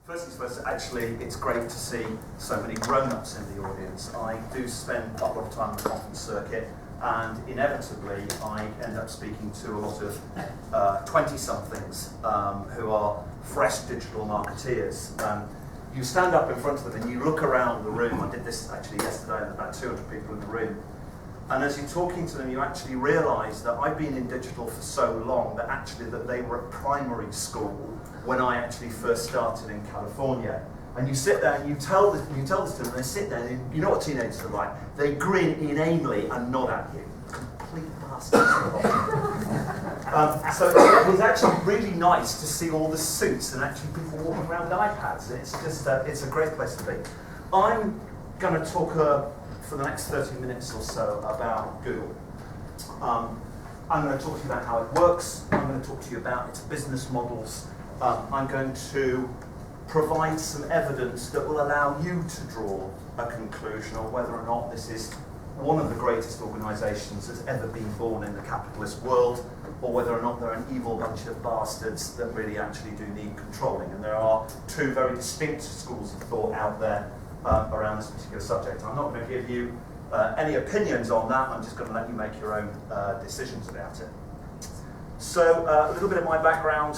First things first, actually, it's great to see so many grown-ups in the audience. I do spend quite a lot of time on the conference circuit, and inevitably I end up speaking to a lot of 20-somethings who are fresh digital marketeers. You stand up in front of them and you look around the room. I did this actually yesterday, and about 200 people in the room. And as you're talking to them, you actually realise that I've been in digital for so long that actually that they were at primary school when I actually first started in California. And you sit there and you tell this to them, and they sit there and you know what teenagers are like. They grin inanely and nod at you. Complete bastards. So it's actually really nice to see all the suits and actually people walking around with iPads. It's just it's a great place to be. I'm going to talk for the next 30 minutes or so about Google. I'm going to talk to you about how it works. I'm going to talk to you about its business models. I'm going to provide some evidence that will allow you to draw a conclusion on whether or not this is one of the greatest organisations that's ever been born in the capitalist world, or whether or not they're an evil bunch of bastards that really actually do need controlling. And there are two very distinct schools of thought out there around this particular subject. I'm not going to give you any opinions on that. I'm just going to let you make your own decisions about it. So a little bit of my background.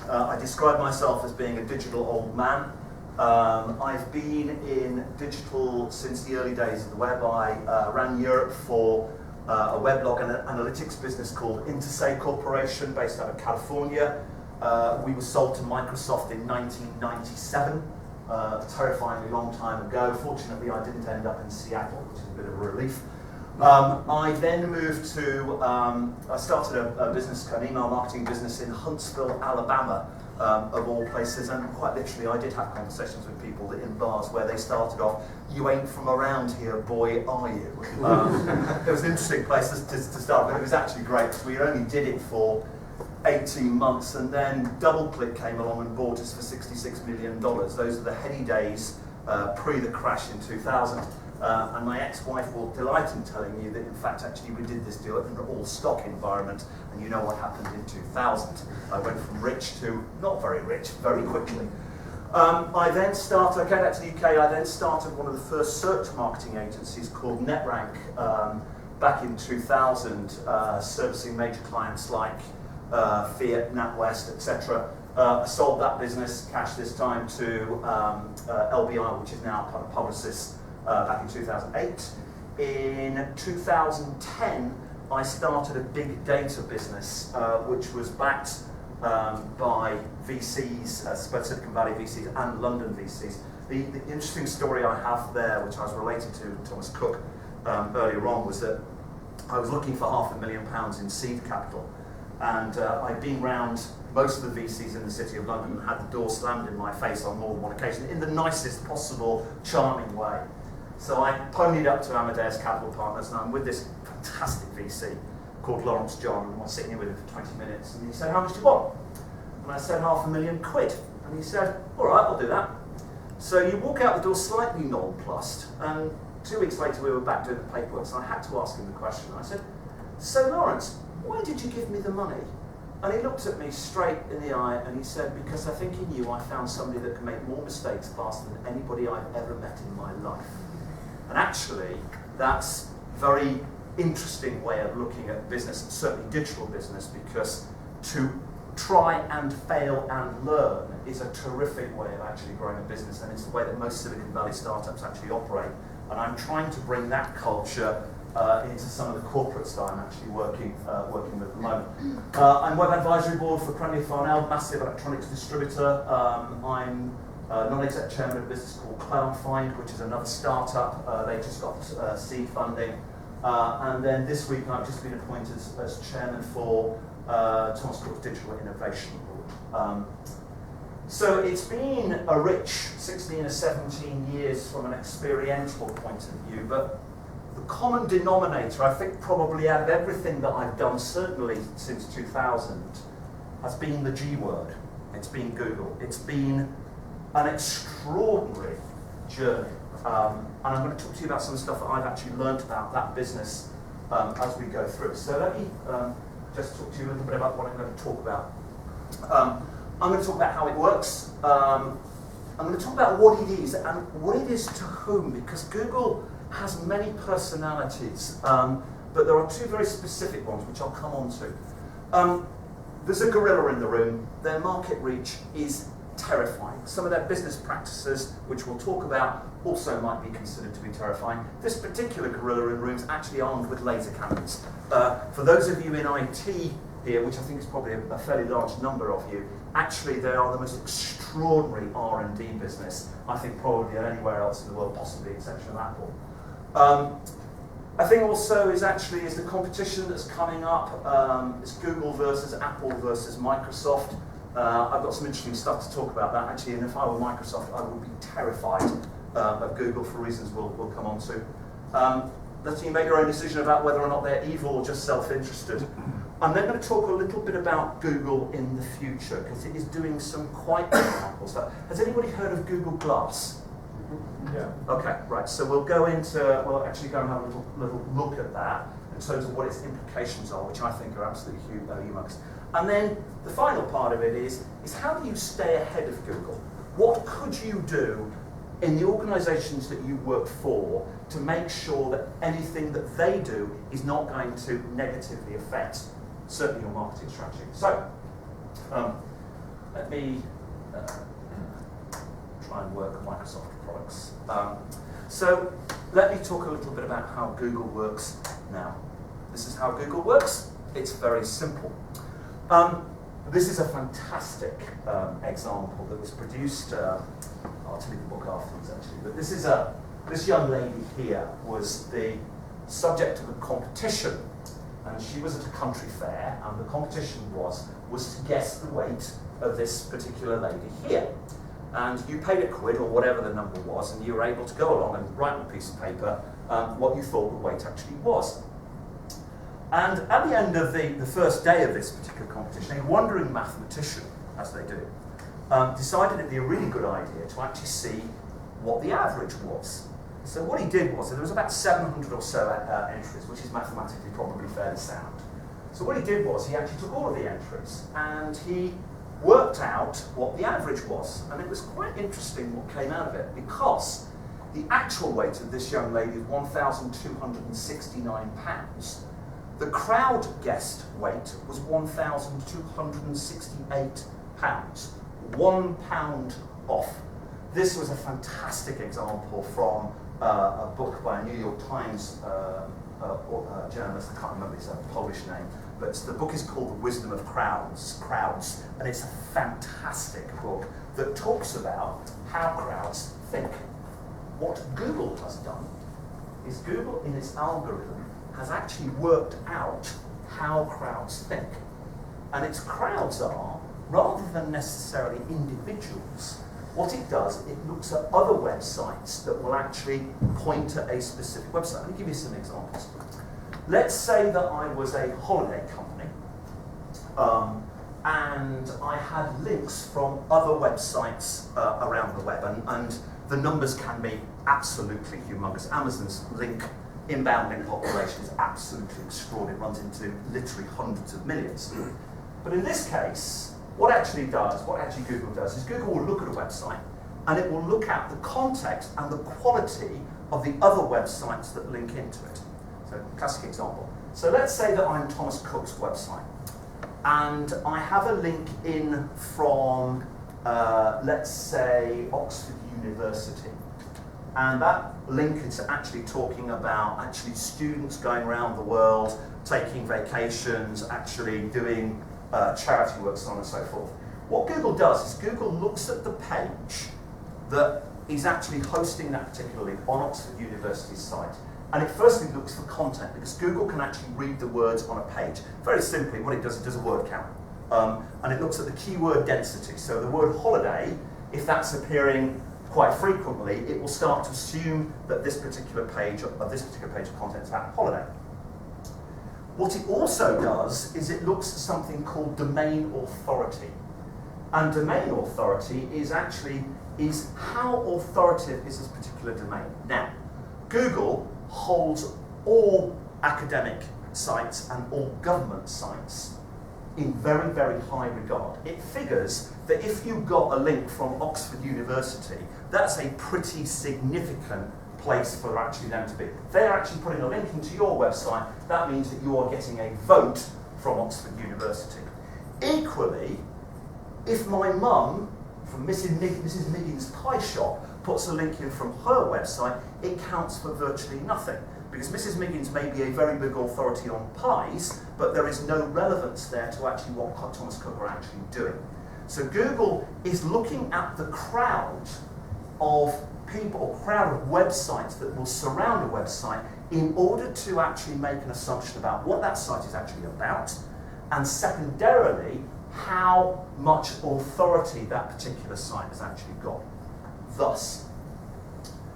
I describe myself as being a digital old man. I've been in digital since the early days of the web. I ran Europe for a weblog and analytics business called Intersay Corporation, based out of California. We were sold to Microsoft in 1997, a terrifyingly long time ago. Fortunately, I didn't end up in Seattle, which is a bit of a relief. I then moved to, I started a business, an email marketing business in Huntsville, Alabama, of all places, and quite literally I did have conversations with people in bars where they started off, "You ain't from around here, boy, are you?" It was an interesting place to start with. It was actually great, because we only did it for 18 months, and then DoubleClick came along and bought us for $66 million. Those are the heady days pre the crash in 2000. And my ex-wife will delight in telling you that, in fact, actually we did this deal in an all-stock environment, and you know what happened in 2000. I went from rich to not very rich very quickly. I then started, I came back to the UK, I then started one of the first search marketing agencies called NetRank back in 2000, servicing major clients like Fiat, NatWest, etc. I sold that business, cash this time, to LBI, which is now part of Publicis, back in 2008. In 2010, I started a big data business, which was backed by VCs, both Silicon Valley VCs and London VCs. The interesting story I have there, which I was relating to Thomas Cook earlier on, was that I was looking for £500,000 in seed capital, and I'd been round most of the VCs in the City of London and had the door slammed in my face on more than one occasion, in the nicest possible, charming way. So I ponied up to Amadeus Capital Partners, and I'm with this fantastic VC called Lawrence John, and I was sitting here with him for 20 minutes, and he said, "How much do you want?" And I said, £500,000. And he said, "All right, I'll do that." So you walk out the door slightly nonplussed, and 2 weeks later we were back doing the paperwork, so I had to ask him the question. I said, "So Lawrence, why did you give me the money?" And he looked at me straight in the eye and he said, "Because I think in you I found somebody that can make more mistakes faster than anybody I've ever met in my life." And actually, that's a very interesting way of looking at business, and certainly digital business, because to try and fail and learn is a terrific way of actually growing a business, and it's the way that most Silicon Valley startups actually operate. And I'm trying to bring that culture into some of the corporates that I'm actually working with at the moment. I'm Web Advisory Board for Premier Farnell, massive electronics distributor. I'm non-exec chairman of a business called CloudFind, which is another startup. They just got seed funding. And then this week I've just been appointed as chairman for Thomas Cook's Digital Innovation Board. So it's been a rich 16 or 17 years from an experiential point of view, but the common denominator, I think, probably out of everything that I've done, certainly since 2000, has been the G word. It's been Google. It's been an extraordinary journey. And I'm going to talk to you about some of the stuff that I've actually learned about that business as we go through. So let me just talk to you a little bit about what I'm going to talk about. I'm going to talk about how it works. I'm going to talk about what it is and what it is to whom, because Google has many personalities, but there are two very specific ones which I'll come on to. There's a gorilla in the room. Their market reach is terrifying. Some of their business practices, which we'll talk about, also might be considered to be terrifying. This particular gorilla in the room is actually armed with laser cannons. For those of you in IT here, which I think is probably a fairly large number of you, actually they are the most extraordinary R&D business, I think probably anywhere else in the world, possibly exception of Apple. I think also is the competition that's coming up. It's Google versus Apple versus Microsoft. I've got some interesting stuff to talk about that actually, and if I were Microsoft, I would be terrified of Google for reasons we'll come on to. Let you make your own decision about whether or not they're evil or just self-interested. I'm then going to talk a little bit about Google in the future, because it is doing some quite remarkable stuff. Has anybody heard of Google Glass? Yeah. Okay, right, so we'll actually go and have a little look at that in terms of what its implications are, which I think are absolutely humongous. And then the final part of it is how do you stay ahead of Google? What could you do in the organisations that you work for to make sure that anything that they do is not going to negatively affect certainly your marketing strategy? So, let me try and work Microsoft products. So, let me talk a little bit about how Google works now. This is how Google works. It's very simple. This is a fantastic example that was produced. I'll tell you the book afterwards, actually. But this young lady here was the subject of a competition, and she was at a country fair, and the competition was to guess the weight of this particular lady here. And you paid a quid or whatever the number was, and you were able to go along and write on a piece of paper what you thought the weight actually was. And at the end of the first day of this particular competition, a wandering mathematician, as they do, decided it'd be a really good idea to actually see what the average was. So what he did was, there was about 700 or so entries, which is mathematically probably fairly sound. So what he did was, he actually took all of the entries and he worked out what the average was. And it was quite interesting what came out of it, because the actual weight of this young lady is 1,269 pounds. The crowd guessed weight was 1,268 pounds. £1 off. This was a fantastic example from a book by a New York Times journalist. I can't remember his Polish name, but the book is called The Wisdom of Crowds, and it's a fantastic book that talks about how crowds think. What Google has done is Google, in its algorithm, has actually worked out how crowds think. And its crowds are, rather than necessarily individuals, what it does, it looks at other websites that will actually point to a specific website. Let me give you some examples. Let's say that I was a holiday company, and I had links from other websites around the web, and the numbers can be absolutely humongous. Amazon's inbound link population is absolutely extraordinary. It runs into literally hundreds of millions. But in this case, what Google does is Google will look at a website and it will look at the context and the quality of the other websites that link into it. So, classic example. So let's say that I'm Thomas Cook's website and I have a link in from, let's say, Oxford University. And that link is actually talking about students going around the world, taking vacations, actually doing charity work, so on and so forth. What Google does is Google looks at the page that is actually hosting that particular link on Oxford University's site. And it firstly looks for content, because Google can actually read the words on a page. Very simply, what it does a word count. And it looks at the keyword density. So the word holiday, if that's appearing quite frequently, it will start to assume that this particular page of content is about holiday. What it also does is it looks at something called domain authority. And domain authority is how authoritative is this particular domain. Now, Google holds all academic sites and all government sites in very, very high regard. It figures that if you got a link from Oxford University, that's a pretty significant place for actually them to be. If they're actually putting a link into your website, that means that you are getting a vote from Oxford University. Equally, if my mum, from Mrs. Miggins' Pie Shop, puts a link in from her website, it counts for virtually nothing. Because Mrs. Miggins may be a very big authority on pies, but there is no relevance there to actually what Thomas Cook are actually doing. So Google is looking at the crowd of people, or crowd of websites that will surround a website in order to actually make an assumption about what that site is actually about, and secondarily, how much authority that particular site has actually got. Thus,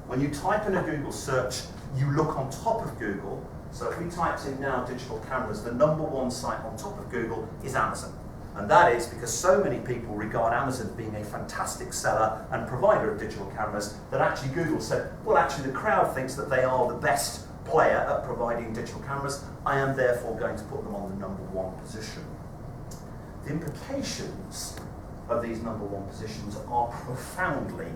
when you type in a Google search, you look on top of Google. So if we typed in now digital cameras, the #1 site on top of Google is Amazon. And that is because so many people regard Amazon as being a fantastic seller and provider of digital cameras that actually Google said, well, actually the crowd thinks that they are the best player at providing digital cameras. I am therefore going to put them on the #1 position. The implications of these #1 positions are profoundly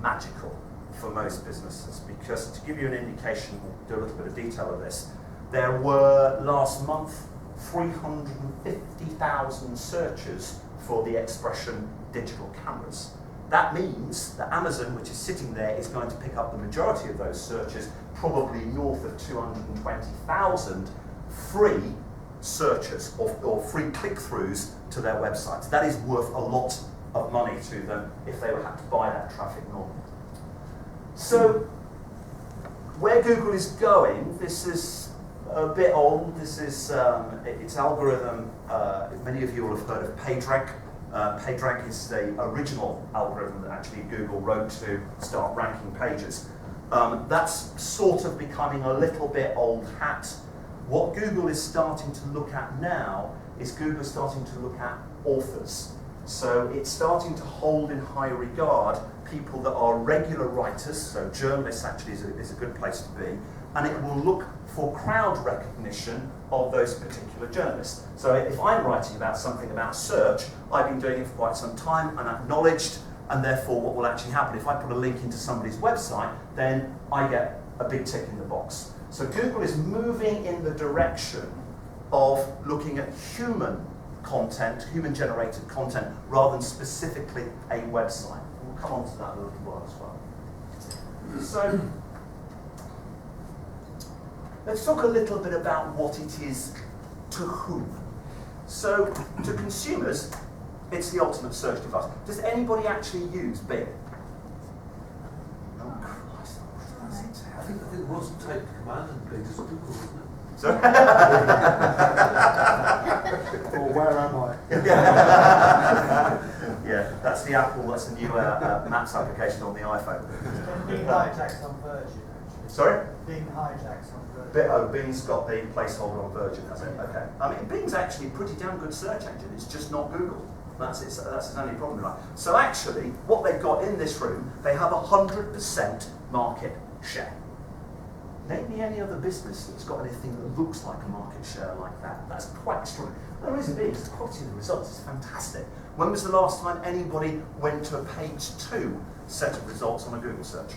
magical for most businesses, because to give you an indication, we'll do a little bit of detail of this, there were last month 350,000 searches for the expression digital cameras. That means that Amazon, which is sitting there, is going to pick up the majority of those searches, probably north of 220,000 free searches or free click-throughs to their websites. That is worth a lot of money to them if they would have to buy that traffic normally. So, where Google is going, this is a bit old. This is its algorithm. Many of you will have heard of PageRank. PageRank is the original algorithm that actually Google wrote to start ranking pages. That's sort of becoming a little bit old hat. What Google is starting to look at now is Google is starting to look at authors. So it's starting to hold in high regard people that are regular writers, so journalists actually is a good place to be, and it will look for crowd recognition of those particular journalists. So if I'm writing about something about search, I've been doing it for quite some time and acknowledged, and therefore what will actually happen, if I put a link into somebody's website, then I get a big tick in the box. So Google is moving in the direction of looking at human content, human-generated content, rather than specifically a website. We'll come on to that in a little while as well. So, let's talk a little bit about what it is to whom. So, to consumers, it's the ultimate search device. Does anybody actually use Bing? Oh, Christ. I think it was type command and Bing as Google, wasn't it? Sorry? Or where am I? Yeah, that's the Apple, that's the new Maps application on the iPhone. Bing hijacks on Virgin, actually. Sorry? Bing hijacks on Virgin. Bing's got the placeholder on Virgin, has it? Okay. I mean, Bing's actually a pretty damn good search engine, it's just not Google. That's its only problem, right? So actually, what they've got in this room, they have 100% market share. Name me any other business that's got anything that looks like a market share like that. That's quite extraordinary. The reason being is the quality of the results is fantastic. When was the last time anybody went to a page 2 set of results on a Google search?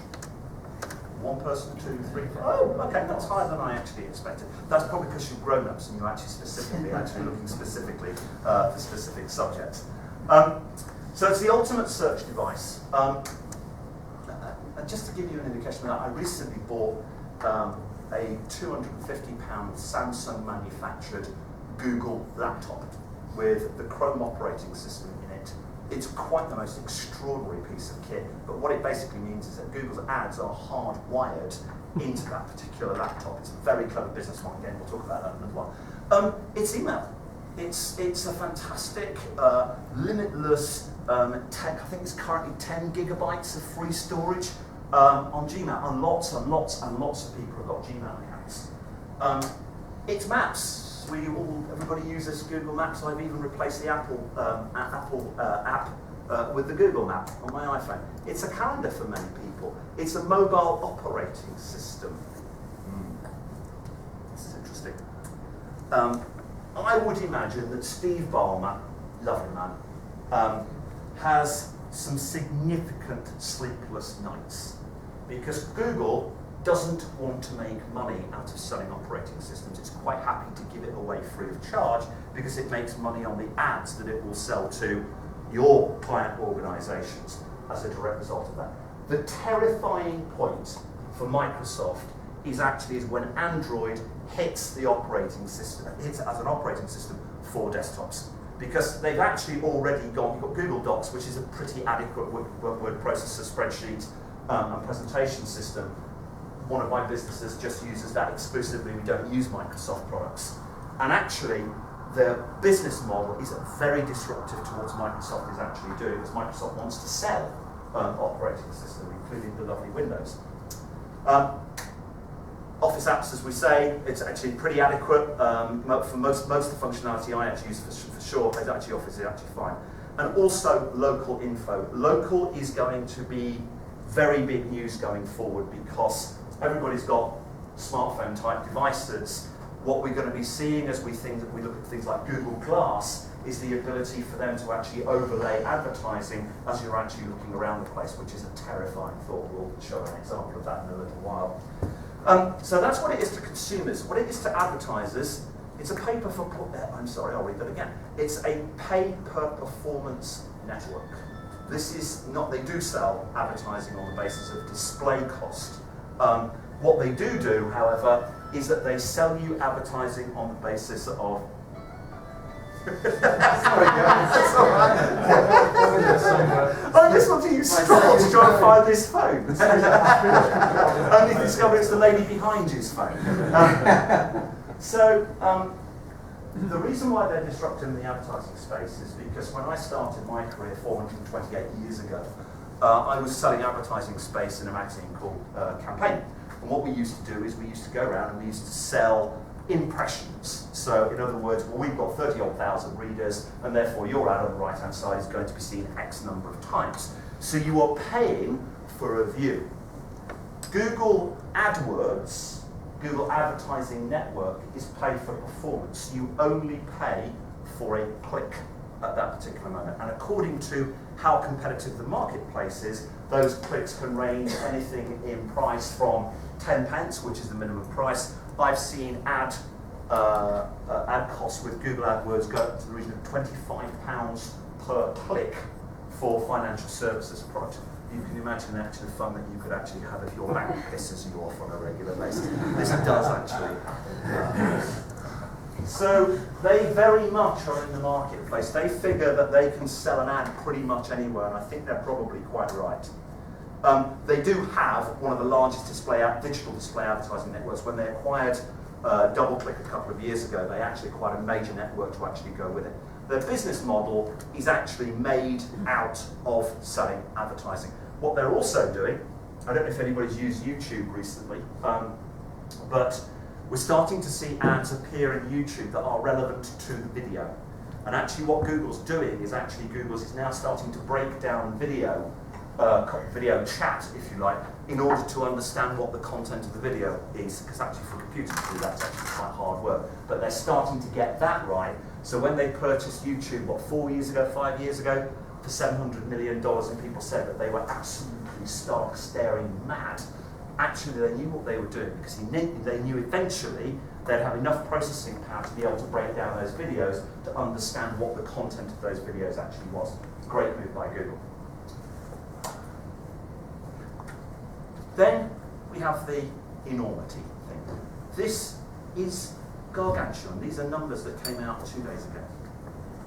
One person, 2, 3, 4. Oh, okay, that's higher than I actually expected. That's probably because you're grown-ups and you're actually looking specifically for specific subjects. So it's the ultimate search device. And just to give you an indication, I recently bought a £250 Samsung manufactured Google laptop with the Chrome operating system in it. It's quite the most extraordinary piece of kit, but what it basically means is that Google's ads are hardwired into that particular laptop. It's a very clever business model. Again, we'll talk about that in a little while. It's email. It's a fantastic, limitless tech. I think it's currently 10 gigabytes of free storage on Gmail, and lots and lots and lots of people have got Gmail accounts. It's maps. Everybody uses Google Maps. I've even replaced the Apple app with the Google Map on my iPhone. It's a calendar for many people. It's a mobile operating system. This is interesting. I I would imagine that Steve Ballmer, lovely man, has some significant sleepless nights because Google doesn't want to make money out of selling operating systems. It's quite happy to give it away free of charge because it makes money on the ads that it will sell to your client organizations as a direct result of that. The terrifying point for Microsoft is when Android hits the operating system, hits it as an operating system for desktops. Because they've actually already you've got Google Docs, which is a pretty adequate word processor, spreadsheet, and presentation system. One of my businesses just uses that exclusively. We don't use Microsoft products. And actually, the business model is very disruptive to what Microsoft is actually doing, because Microsoft wants to sell operating system, including the lovely Windows. Office apps, as we say, it's actually pretty adequate. For most of the functionality I actually use for sure, actually Office is actually fine. And also local info. Local is going to be very big news going forward because everybody's got smartphone type devices. What we're going to be seeing as we look at things like Google Glass is the ability for them to actually overlay advertising as you're actually looking around the place, which is a terrifying thought. We'll show an example of that in a little while. So that's what it is to consumers. What it is to advertisers, it's a pay per I'll read that again. It's a pay per performance network. This is not, they do sell advertising on the basis of display cost. What they do, however, is that they sell you advertising on the basis of Sorry, guys. That's all right. I just want to use straw to try and find this phone. Only to discover it's the lady behind you's phone. The reason why they're disrupting the advertising space is because when I started my career 428 years ago, I was selling advertising space in a magazine called Campaign. And what we used to do is we used to go around and we used to sell impressions. So in other words, well, we've got 30-odd thousand readers, and therefore your ad on the right-hand side is going to be seen X number of times. So you are paying for a view. Google AdWords, Google Advertising Network, is pay for performance. You only pay for a click at that particular moment. And according to how competitive the marketplace is, those clicks can range anything in price from 10 pence, which is the minimum price. I've seen ad costs with Google AdWords go up to the region of £25 per click for financial services product. You can imagine actually the fun that you could actually have if your bank pisses you off on a regular basis. This does actually. So they very much are in the marketplace. They figure that they can sell an ad pretty much anywhere, and I think they're probably quite right. They do have one of the largest digital display advertising networks. When they acquired DoubleClick a couple of years ago, they actually acquired a major network to actually go with it. Their business model is actually made out of selling advertising. What they're also doing, I don't know if anybody's used YouTube recently, but we're starting to see ads appear in YouTube that are relevant to the video. And actually what Google's doing is Google's is now starting to break down video chat, if you like, in order to understand what the content of the video is, because actually for computers to do that's actually quite hard work. But they're starting to get that right. So when they purchased YouTube, 5 years ago, for $700 million, and people said that they were absolutely stark, staring mad, actually they knew what they were doing, because they knew eventually they'd have enough processing power to be able to break down those videos to understand what the content of those videos actually was. Great move by Google. Then we have the enormity thing. This is gargantuan. These are numbers that came out 2 days ago.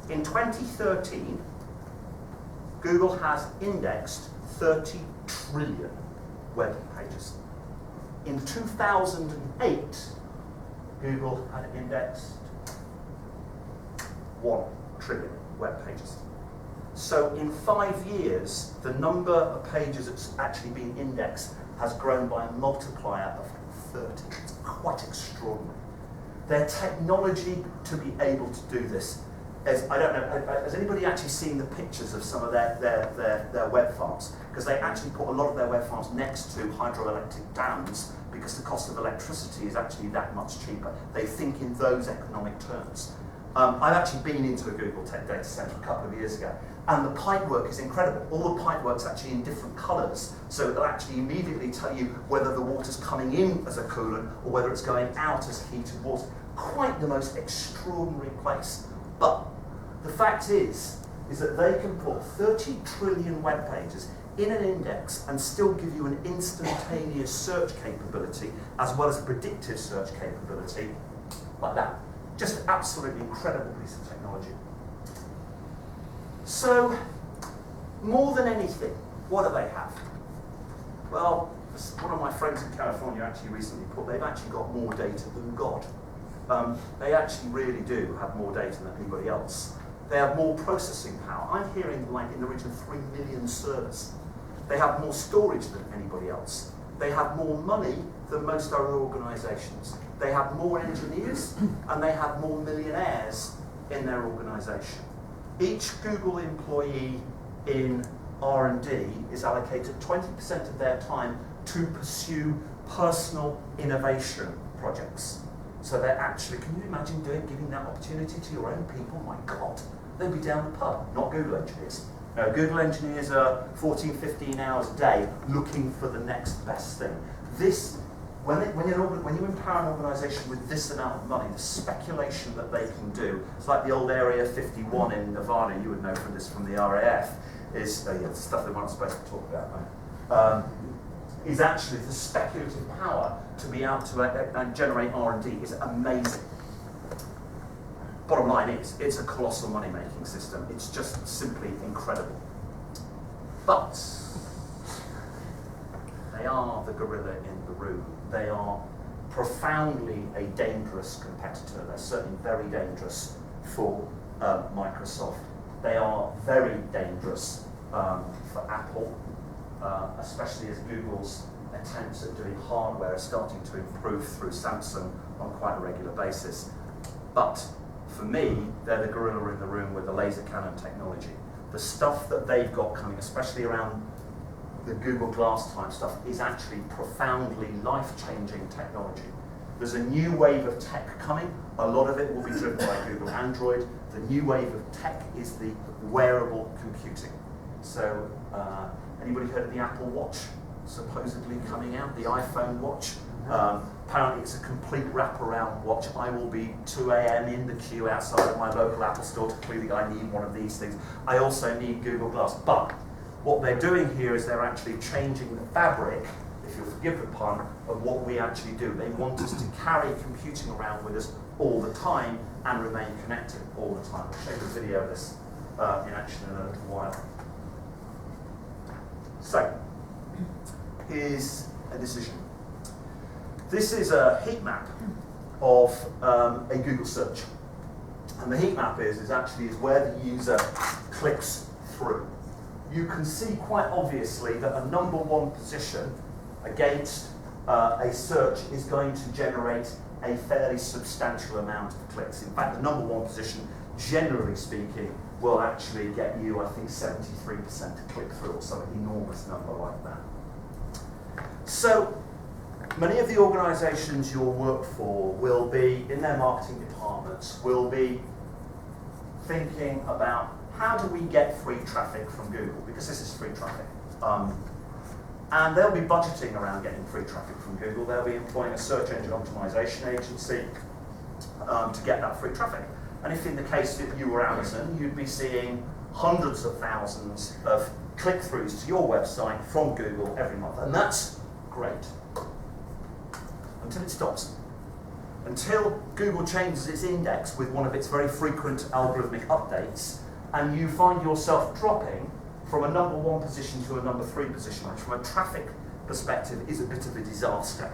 In 2013, Google has indexed 30 trillion web pages. In 2008, Google had indexed 1 trillion web pages. So in 5 years, the number of pages that's actually been indexed has grown by a multiplier of 30. It's quite extraordinary. Their technology to be able to do this is, I don't know, has anybody actually seen the pictures of some of their web farms? Because they actually put a lot of their web farms next to hydroelectric dams because the cost of electricity is actually that much cheaper. They think in those economic terms. I've actually been into a Google Tech Data Center a couple of years ago, and the pipework is incredible. All the pipework's actually in different colours, so it'll actually immediately tell you whether the water's coming in as a coolant or whether it's going out as heated water. Quite the most extraordinary place. But the fact is that they can put 30 trillion web pages in an index and still give you an instantaneous search capability as well as a predictive search capability like that. Just an absolutely incredible piece of technology. So, more than anything, what do they have? Well, one of my friends in California actually recently put they've actually got more data than God. They actually really do have more data than anybody else. They have more processing power. I'm hearing like in the region of 3 million servers. They have more storage than anybody else. They have more money than most other organisations. They have more engineers and they have more millionaires in their organisation. Each Google employee in R&D is allocated 20% of their time to pursue personal innovation projects. So they're actually, can you imagine giving that opportunity to your own people? My God, they'd be down the pub, not Google engineers. Google engineers are 14, 15 hours a day looking for the next best thing. This, when you empower an organisation with this amount of money, the speculation that they can do, it's like the old Area 51 in Nevada, you would know from this from the RAF, is stuff they weren't supposed to talk about, right? Is actually the speculative power to be able to generate R&D is amazing. Bottom line is, it's a colossal money-making system. It's just simply incredible. But they are the gorilla in the room. They are profoundly a dangerous competitor. They're certainly very dangerous for Microsoft. They are very dangerous for Apple. Especially as Google's attempts at doing hardware are starting to improve through Samsung on quite a regular basis. But for me, they're the gorilla in the room with the laser cannon technology. The stuff that they've got coming, especially around the Google Glass type stuff, is actually profoundly life-changing technology. There's a new wave of tech coming. A lot of it will be driven by Google Android. The new wave of tech is the wearable computing. So, anybody heard of the Apple Watch supposedly coming out, the iPhone watch? Apparently it's a complete wraparound watch. I will be 2 a.m. in the queue outside of my local Apple store to clearly I need one of these things. I also need Google Glass. But what they're doing here is they're actually changing the fabric, if you'll forgive the pun, of what we actually do. They want us to carry computing around with us all the time and remain connected all the time. I'll show you a video of this in action in a little while. So, here's a decision. This is a heat map of a Google search. And the heat map is where the user clicks through. You can see quite obviously that a number one position against a search is going to generate a fairly substantial amount of clicks. In fact, the number one position, generally speaking, will actually get you, I think, 73% click-through or some enormous number like that. So, many of the organisations you'll work for will be, in their marketing departments, will be thinking about how do we get free traffic from Google, because this is free traffic. And they'll be budgeting around getting free traffic from Google. They'll be employing a search engine optimization agency to get that free traffic. And if in the case that you were Amazon, you'd be seeing hundreds of thousands of click-throughs to your website from Google every month. And that's great. Until it stops. Until Google changes its index with one of its very frequent algorithmic updates, and you find yourself dropping from a number one position to a number three position, which from a traffic perspective is a bit of a disaster.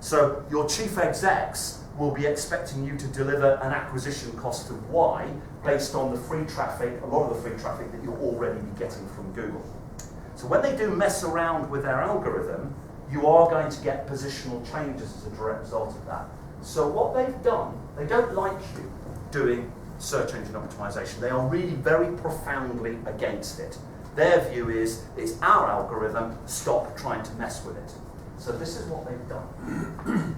So your chief execs will be expecting you to deliver an acquisition cost of Y based on the free traffic, a lot of the free traffic that you'll already be getting from Google. So when they do mess around with their algorithm, you are going to get positional changes as a direct result of that. So what they've done, they don't like you doing search engine optimization. They are really very profoundly against it. Their view is, it's our algorithm, stop trying to mess with it. So this is what they've done.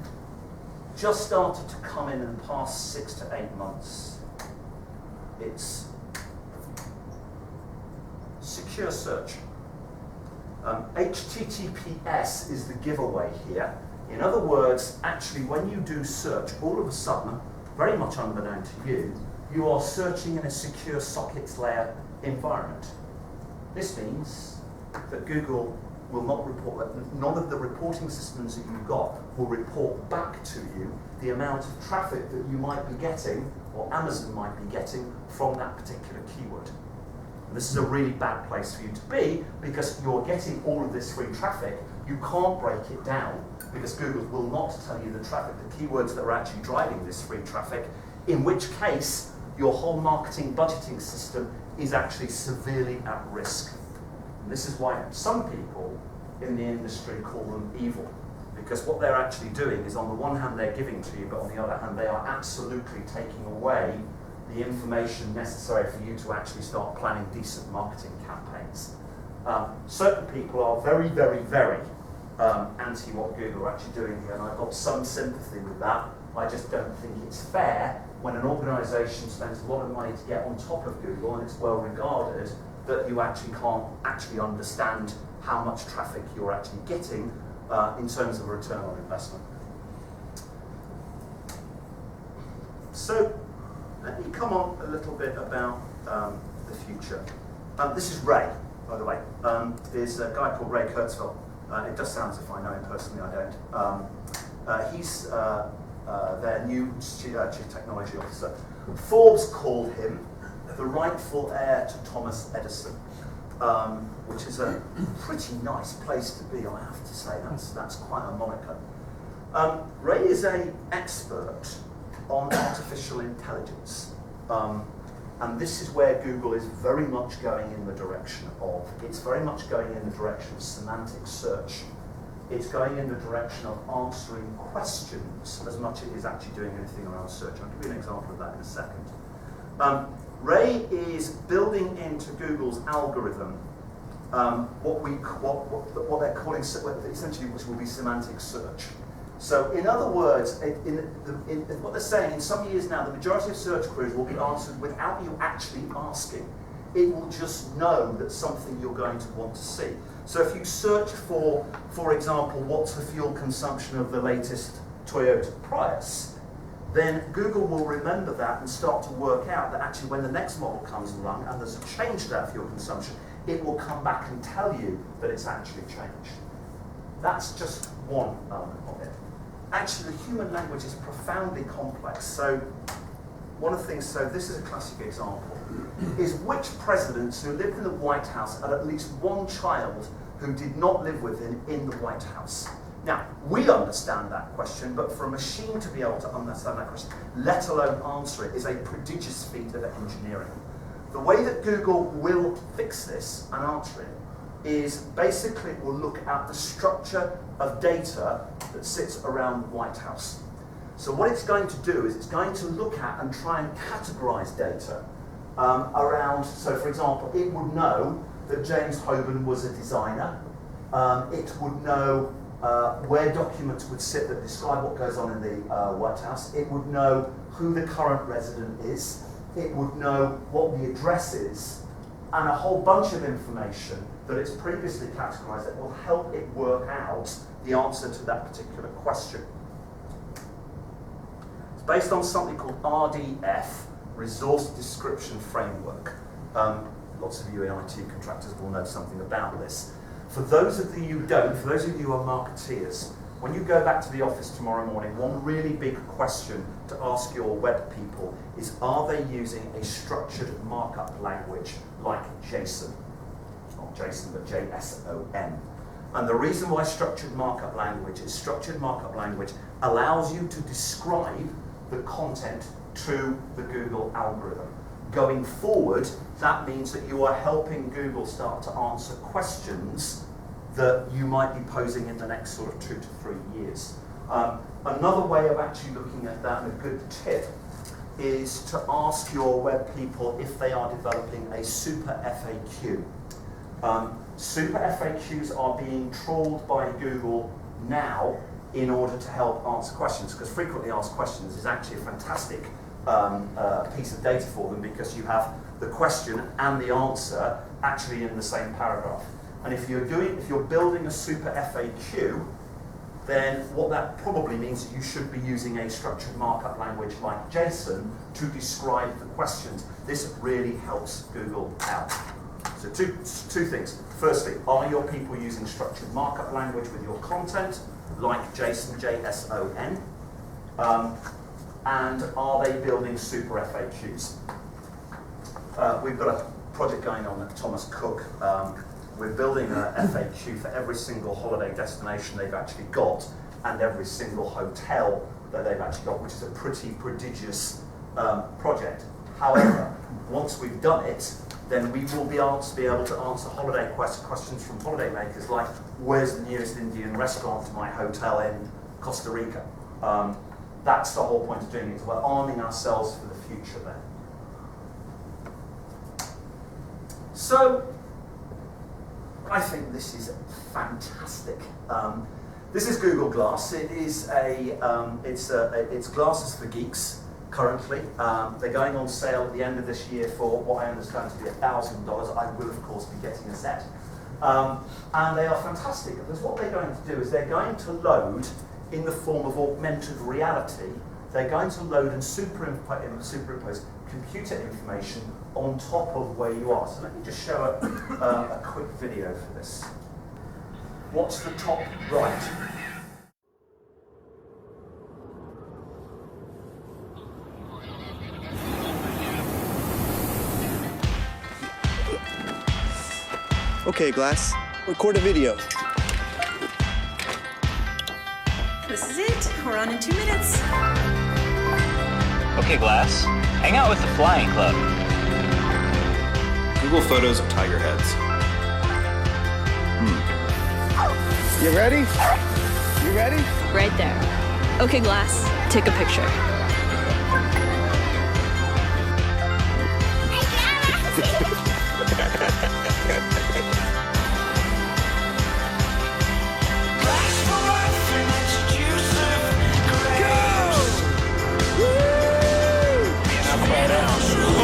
Just started to come in the past 6 to 8 months, It's secure search. HTTPS is the giveaway here. In other words, actually when you do search, all of a sudden, very much unbeknown to you, you are searching in a secure sockets layer environment. This means that Google will not report, none of the reporting systems that you've got will report back to you the amount of traffic that you might be getting, or Amazon might be getting, from that particular keyword. And this is a really bad place for you to be, because you're getting all of this free traffic. You can't break it down, because Google will not tell you the traffic, the keywords that are actually driving this free traffic, in which case your whole marketing budgeting system is actually severely at risk. And this is why some people in the industry call them evil, because what they're actually doing is, on the one hand they're giving to you, but on the other hand they are absolutely taking away the information necessary for you to actually start planning decent marketing campaigns. Certain people are very, very, very anti what Google are actually doing here, and I've got some sympathy with that. I just don't think it's fair when an organisation spends a lot of money to get on top of Google, and it's well regarded, that you actually can't actually understand how much traffic you're actually getting in terms of return on investment. So let me come on a little bit about the future. This is Ray, by the way. There's a guy called Ray Kurzweil. It does sound as if I know him personally, I don't. He's their new Chief Technology Officer. Forbes called him the rightful heir to Thomas Edison, which is a pretty nice place to be, I have to say. That's quite a moniker. Ray is an expert on artificial intelligence, and this is where Google is very much going in the direction of. It's very much going in the direction of semantic search. It's going in the direction of answering questions as much as it is actually doing anything around search. I'll give you an example of that in a second. Ray is building into Google's algorithm what they're calling essentially, which will be semantic search. So, in other words, what they're saying, in some years now, the majority of search queries will be answered without you actually asking. It will just know that's something you're going to want to see. So if you search for example, what's the fuel consumption of the latest Toyota Prius, then Google will remember that and start to work out that actually when the next model comes along and there's a change to that fuel consumption, it will come back and tell you that it's actually changed. That's just one element of it. Actually, the human language is profoundly complex. So one of the things, so this is a classic example, is which presidents who lived in the White House had at least one child who did not live with him in the White House? Now, we understand that question, but for a machine to be able to understand that question, let alone answer it, is a prodigious feat of engineering. The way that Google will fix this and answer it is basically it will look at the structure of data that sits around the White House. So what it's going to do is it's going to look at and try and categorize data around, so for example, it would know that James Hoban was a designer. It would know where documents would sit that describe what goes on in the White House. It would know who the current resident is. It would know what the address is, and a whole bunch of information that it's previously categorized that will help it work out the answer to that particular question. It's based on something called RDF, Resource Description Framework. Lots of you in IT contractors will know something about this. For those of you who don't, for those of you who are marketeers, when you go back to the office tomorrow morning, one really big question to ask your web people is, are they using a structured markup language like JSON? Not JSON, but JSON. And the reason why structured markup language is structured markup language allows you to describe the content to the Google algorithm. Going forward, that means that you are helping Google start to answer questions that you might be posing in the next sort of 2 to 3 years. Another way of actually looking at that, and a good tip, is to ask your web people if they are developing a super FAQ. Super FAQs are being trawled by Google now in order to help answer questions, because frequently asked questions is actually a fantastic piece of data for them, because you have the question and the answer actually in the same paragraph. And if you're building a super FAQ, then what that probably means is you should be using a structured markup language like JSON to describe the questions. This really helps Google out. So two things. Firstly, are your people using structured markup language with your content, like JSON, JSON? And are they building super FAQs? We've got a project going on at Thomas Cook. We're building an FAQ for every single holiday destination they've actually got, and every single hotel that they've actually got, which is a pretty prodigious project. However, once we've done it, then we will be able to answer holiday questions from holidaymakers like, where's the nearest Indian restaurant to my hotel in Costa Rica? That's the whole point of doing it. We're arming ourselves for the future then. So, I think this is fantastic. This is Google Glass. It is it's glasses for geeks currently. They're going on sale at the end of this year for what I understand to be $1,000. I will of course be getting a set. And they are fantastic, because what they're going to do is they're going to load in the form of augmented reality. They're going to load and superimpose computer information on top of where you are. So let me just show a quick video for this. Watch the top right. Okay, Glass, record a video. This is it. We're on in 2 minutes. Okay, Glass, hang out with the Flying Club. Google photos of tiger heads. You ready? You ready? Right there. Okay, Glass, take a picture.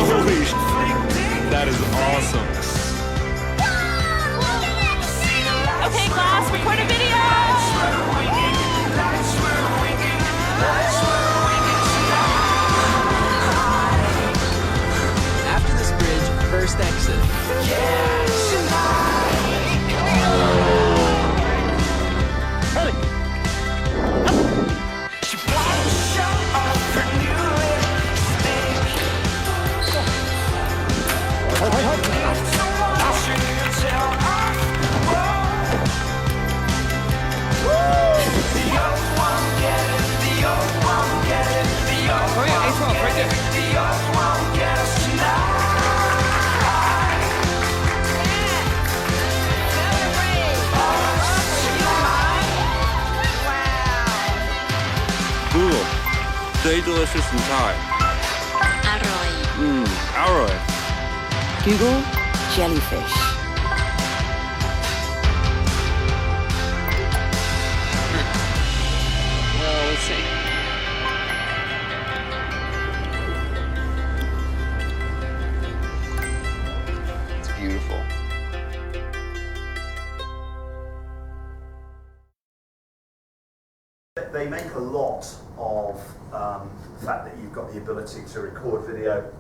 Holy sh**, that is awesome. Okay, Glass, record a video! After this bridge, first exit. Google, stay delicious and Thai. Arroy. Alroy. Google jellyfish. Well, let's see. It's beautiful. They make a lot of the fact that you've got the ability to record video,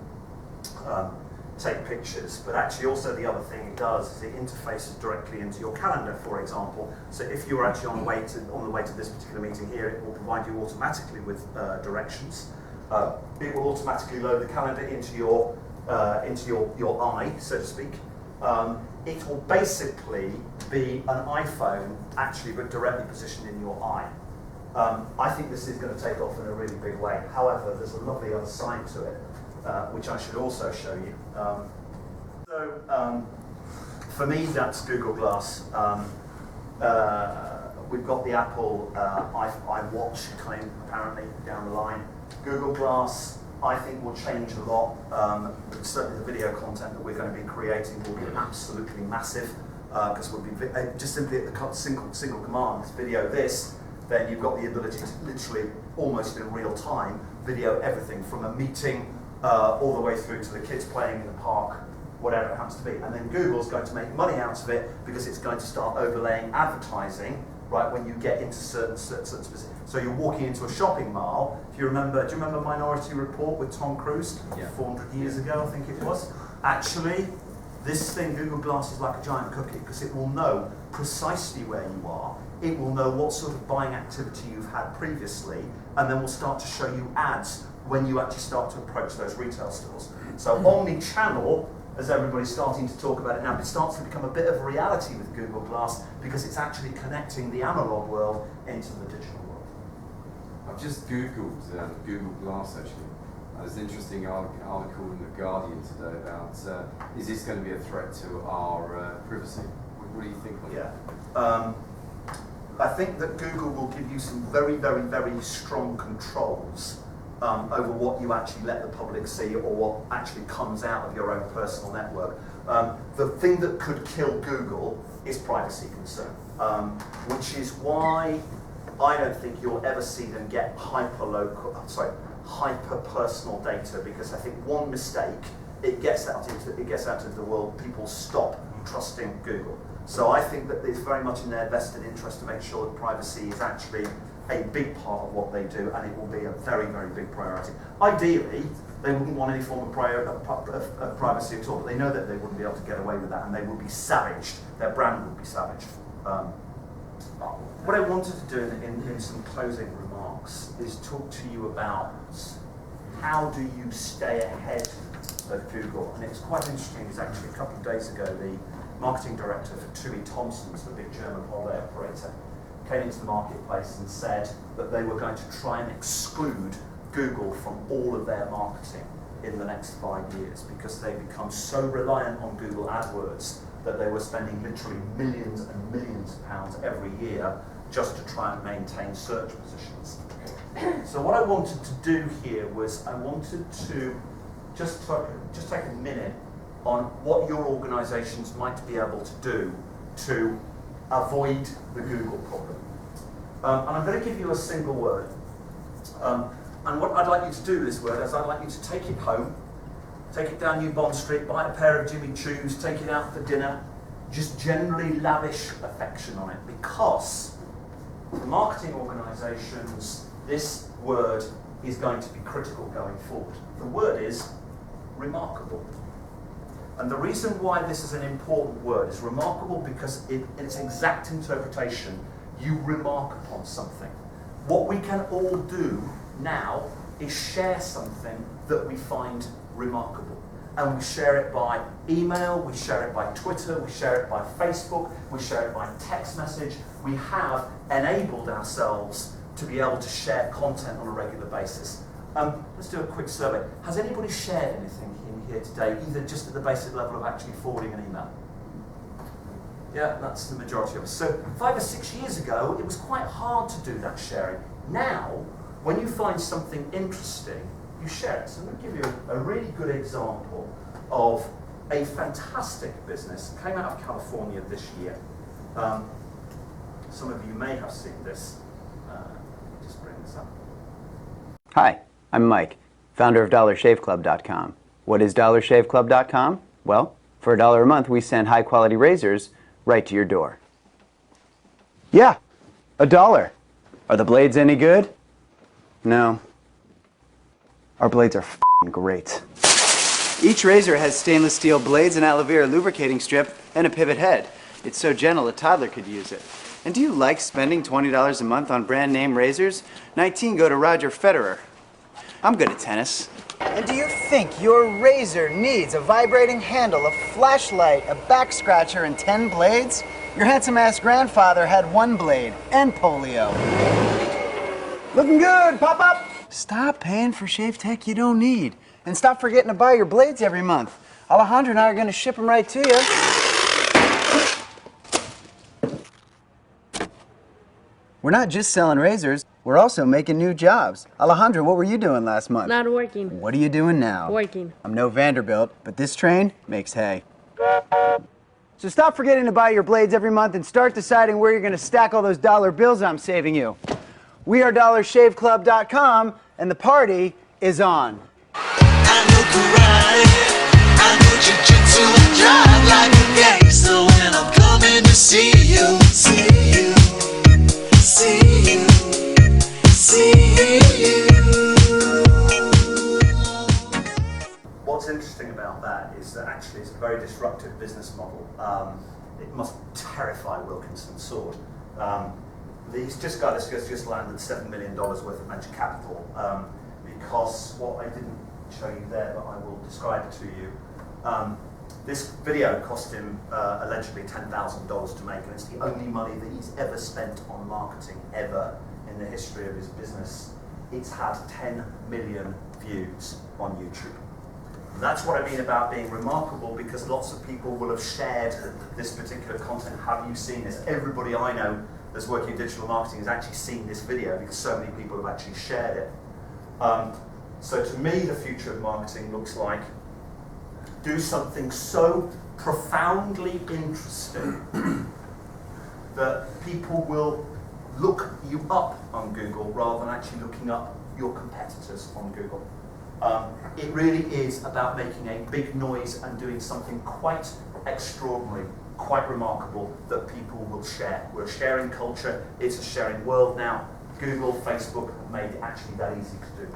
take pictures, but actually also the other thing it does is it interfaces directly into your calendar, for example. So if you're actually on the way to this particular meeting here, it will provide you automatically with directions. It will automatically load the calendar into your eye, so to speak. It will basically be an iPhone actually, but directly positioned in your eye. I think this is going to take off in a really big way. However, there's a lovely other side to it, which I should also show you. For me, that's Google Glass. We've got the Apple iWatch coming apparently down the line. Google Glass, I think, will change a lot. Certainly the video content that we're going to be creating will be absolutely massive, because we'll be just simply at the single command, video this, then you've got the ability to literally almost in real time, video everything from a meeting all the way through to the kids playing in the park, whatever it happens to be. And then Google's going to make money out of it because it's going to start overlaying advertising, right, when you get into certain specific. So you're walking into a shopping mall. If you remember, do you remember Minority Report with Tom Cruise? Yeah. 400 years ago, I think it was. Actually, this thing, Google Glass, is like a giant cookie because it will know precisely where you are. It will know what sort of buying activity you've had previously, and then will start to show you ads when you actually start to approach those retail stores. So omni-channel, as everybody's starting to talk about it now, it starts to become a bit of a reality with Google Glass because it's actually connecting the analog world into the digital world. I've just Googled Google Glass actually. There's an interesting article in The Guardian today about is this going to be a threat to our privacy? What do you think on that? I think that Google will give you some very, very, very strong controls over what you actually let the public see or what actually comes out of your own personal network. The thing that could kill Google is privacy concern, which is why I don't think you'll ever see them get hyper-personal data, because I think one mistake, it gets out into the world, people stop trusting Google. So I think that it's very much in their vested interest to make sure that privacy is actually a big part of what they do, and it will be a very, very big priority. Ideally, they wouldn't want any form of privacy at all, but they know that they wouldn't be able to get away with that, and they would be savaged. Their brand would be savaged. What I wanted to do in some closing remarks is talk to you about how do you stay ahead of Google. And it's quite interesting, it's actually a couple of days ago, the marketing director for TUI Thomson's, the big German holiday operator, came into the marketplace and said that they were going to try and exclude Google from all of their marketing in the next 5 years because they've become so reliant on Google AdWords that they were spending literally millions and millions of pounds every year just to try and maintain search positions. So what I wanted to do here was I wanted to just take a minute on what your organizations might be able to do to avoid the Google problem. And I'm going to give you a single word. And what I'd like you to do with this word is I'd like you to take it home, take it down New Bond Street, buy a pair of Jimmy Choos, take it out for dinner, just generally lavish affection on it, because for marketing organizations, this word is going to be critical going forward. The word is remarkable. And the reason why this is an important word is remarkable because in its exact interpretation, you remark upon something. What we can all do now is share something that we find remarkable. And we share it by email, we share it by Twitter, we share it by Facebook, we share it by text message. We have enabled ourselves to be able to share content on a regular basis. Let's do a quick survey. Has anybody shared anything in here today, either just at the basic level of actually forwarding an email? Yeah, that's the majority of us. So 5 or 6 years ago, it was quite hard to do that sharing. Now, when you find something interesting, you share it. So I'm going to give you a really good example of a fantastic business. It came out of California this year. Some of you may have seen this. Just bring this up. Hi, I'm Mike, founder of DollarShaveClub.com. What is DollarShaveClub.com? Well, for $1 a month, we send high-quality razors right to your door. Yeah, $1. Are the blades any good? No. Our blades are f***ing great. Each razor has stainless steel blades, an aloe vera lubricating strip, and a pivot head. It's so gentle a toddler could use it. And do you like spending $20 a month on brand name razors? 19 go to Roger Federer. I'm good at tennis. And do you think your razor needs a vibrating handle, a flashlight, a back scratcher, and 10 blades? Your handsome-ass grandfather had 1 blade and polio. Looking good, pop-up! Stop paying for shave tech you don't need. And stop forgetting to buy your blades every month. Alejandro and I are going to ship them right to you. We're not just selling razors, we're also making new jobs. Alejandro, what were you doing last month? Not working. What are you doing now? Working. I'm no Vanderbilt, but this train makes hay. So stop forgetting to buy your blades every month and start deciding where you're going to stack all those dollar bills I'm saving you. We are DollarShaveClub.com, and the party is on. I know karate, I know jiu-jitsu, and drive like a gangster when I'm coming to see you, see you, see you, see you. What's interesting about that is that actually it's a very disruptive business model. It must terrify Wilkinson Sword. He's just landed $7 million worth of venture capital because what I didn't show you there, but I will describe it to you. This video cost him allegedly $10,000 to make, and it's the only money that he's ever spent on marketing ever in the history of his business. It's had 10 million views on YouTube. And that's what I mean about being remarkable, because lots of people will have shared this particular content. Have you seen this? Everybody I know that's working in digital marketing has actually seen this video because so many people have actually shared it. So to me, the future of marketing looks like do something so profoundly interesting that people will look you up on Google rather than actually looking up your competitors on Google. It really is about making a big noise and doing something quite extraordinary, quite remarkable that people will share. We're a sharing culture, it's a sharing world now. Google, Facebook have made it actually that easy to do.